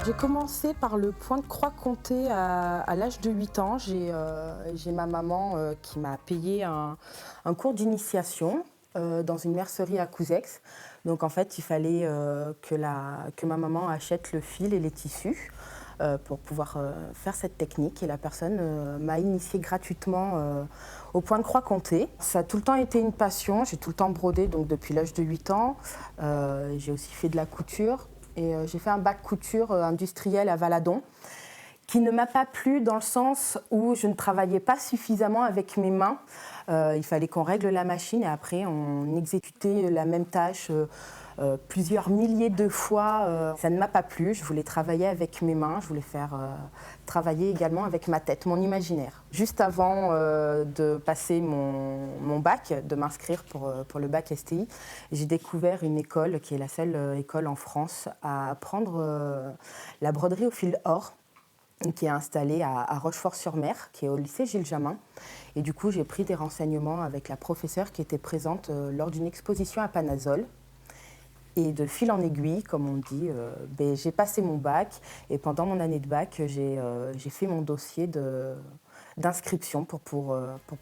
J'ai commencé par le point de croix compté à l'âge de 8 ans. J'ai ma maman qui m'a payé un cours d'initiation dans une mercerie à Couzex. Donc en fait, il fallait que ma maman achète le fil et les tissus pour pouvoir faire cette technique. Et la personne m'a initiée gratuitement au point de croix compté. Ça a tout le temps été une passion. J'ai tout le temps brodé donc depuis l'âge de 8 ans. J'ai aussi fait de la couture. Et j'ai fait un bac couture industriel à Valadon, qui ne m'a pas plu dans le sens où je ne travaillais pas suffisamment avec mes mains. Il fallait qu'on règle la machine et après on exécutait la même tâche plusieurs milliers de fois. Ça ne m'a pas plu, je voulais travailler avec mes mains, je voulais faire travailler également avec ma tête, mon imaginaire. Juste avant de passer mon bac, de m'inscrire pour le bac STI, j'ai découvert une école qui est la seule école en France à apprendre la broderie au fil or, qui est installée à Rochefort-sur-Mer, qui est au lycée Gilles Jamin. Et du coup, j'ai pris des renseignements avec la professeure qui était présente lors d'une exposition à Panazol. Et de fil en aiguille, comme on dit, j'ai passé mon bac. Et pendant mon année de bac, j'ai fait mon dossier d'inscription pour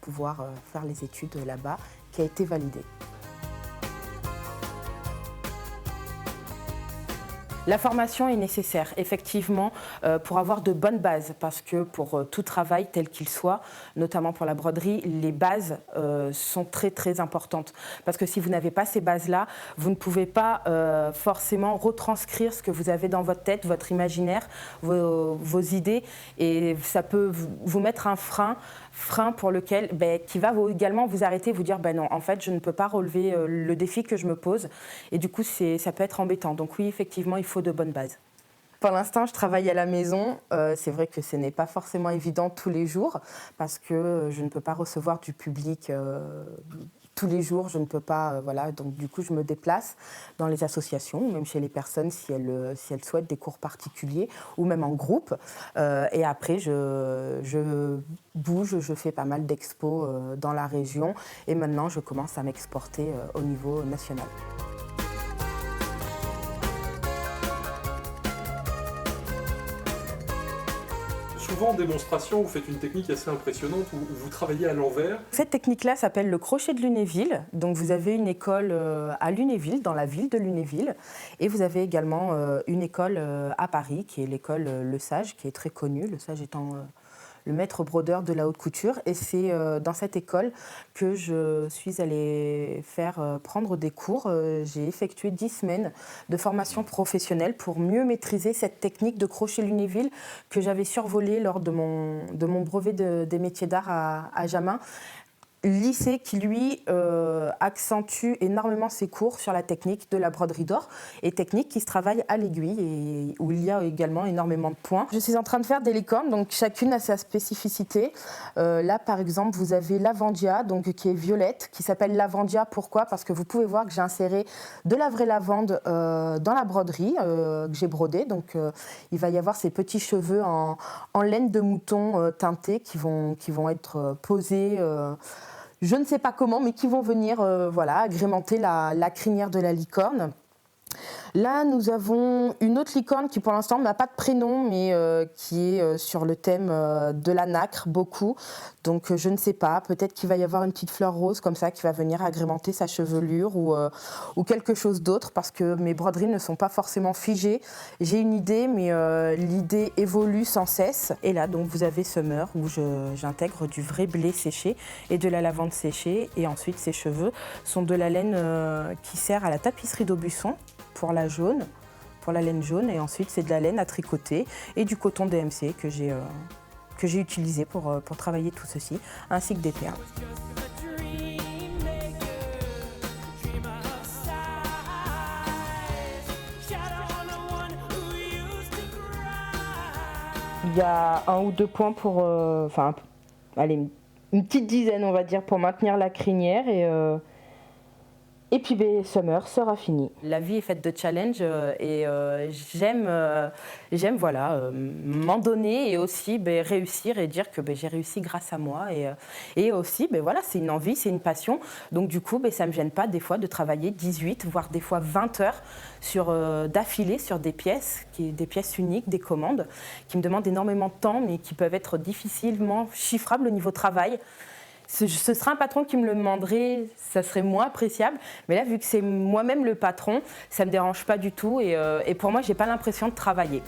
pouvoir faire les études là-bas, qui a été validé. La formation est nécessaire, effectivement, pour avoir de bonnes bases, parce que pour tout travail tel qu'il soit, notamment pour la broderie, les bases sont très très importantes. Parce que si vous n'avez pas ces bases-là, vous ne pouvez pas forcément retranscrire ce que vous avez dans votre tête, votre imaginaire, vos idées, et ça peut vous mettre un frein pour lequel, qui va également vous arrêter, vous dire non, en fait, je ne peux pas relever le défi que je me pose. Et du coup, ça peut être embêtant. Donc oui, effectivement, il faut de bonnes bases. Pour l'instant, je travaille à la maison. C'est vrai que ce n'est pas forcément évident tous les jours parce que je ne peux pas recevoir du public tous les jours. Je ne peux pas, voilà. Donc du coup, je me déplace dans les associations, même chez les personnes si elles souhaitent des cours particuliers ou même en groupe. Et après, je bouge, je fais pas mal d'expos dans la région et maintenant, je commence à m'exporter au niveau national. Souvent en démonstration, vous faites une technique assez impressionnante où vous travaillez à l'envers. Cette technique-là s'appelle le crochet de Lunéville. Donc vous avez une école à Lunéville, dans la ville de Lunéville. Et vous avez également une école à Paris, qui est l'école Le Sage, qui est très connue. Le Sage étant le maître brodeur de la haute couture. Et c'est dans cette école que je suis allée faire prendre des cours. J'ai effectué 10 semaines de formation professionnelle pour mieux maîtriser cette technique de crochet Lunéville que j'avais survolée lors de mon brevet des métiers d'art à Jamin. Lycée qui, lui, accentue énormément ses cours sur la technique de la broderie d'or et technique qui se travaille à l'aiguille et où il y a également énormément de points. Je suis en train de faire des licornes, donc chacune a sa spécificité. Là, par exemple, vous avez l'avandia, donc qui est violette, qui s'appelle l'avandia. Pourquoi ? Parce que vous pouvez voir que j'ai inséré de la vraie lavande dans la broderie que j'ai brodée. Donc, il va y avoir ces petits cheveux en laine de mouton teintés qui vont être posés. Je ne sais pas comment, mais qui vont venir agrémenter la crinière de la licorne. Là, nous avons une autre licorne qui, pour l'instant, n'a pas de prénom, mais qui est sur le thème de la nacre, beaucoup. Donc, je ne sais pas. Peut-être qu'il va y avoir une petite fleur rose comme ça qui va venir agrémenter sa chevelure ou quelque chose d'autre, parce que mes broderies ne sont pas forcément figées. J'ai une idée, mais l'idée évolue sans cesse. Et là, donc, vous avez Summer, où j'intègre du vrai blé séché et de la lavande séchée. Et ensuite, ces cheveux sont de la laine qui sert à la tapisserie d'Aubusson, pour la laine jaune, et ensuite c'est de la laine à tricoter et du coton DMC que j'ai utilisé pour travailler tout ceci, ainsi que des perles. Il y a 1 ou 2 points pour, allez, une petite dizaine on va dire, pour maintenir la crinière Et puis Summer sera fini. La vie est faite de challenges et j'aime voilà, m'en donner et aussi réussir et dire que j'ai réussi grâce à moi. Et aussi, voilà, c'est une envie, c'est une passion. Donc du coup, ça ne me gêne pas des fois de travailler 18, voire des fois 20 heures d'affilée sur des pièces uniques, des commandes, qui me demandent énormément de temps, mais qui peuvent être difficilement chiffrables au niveau travail. Ce serait un patron qui me le demanderait, ça serait moins appréciable. Mais là, vu que c'est moi-même le patron, ça ne me dérange pas du tout. Et pour moi, je n'ai pas l'impression de travailler.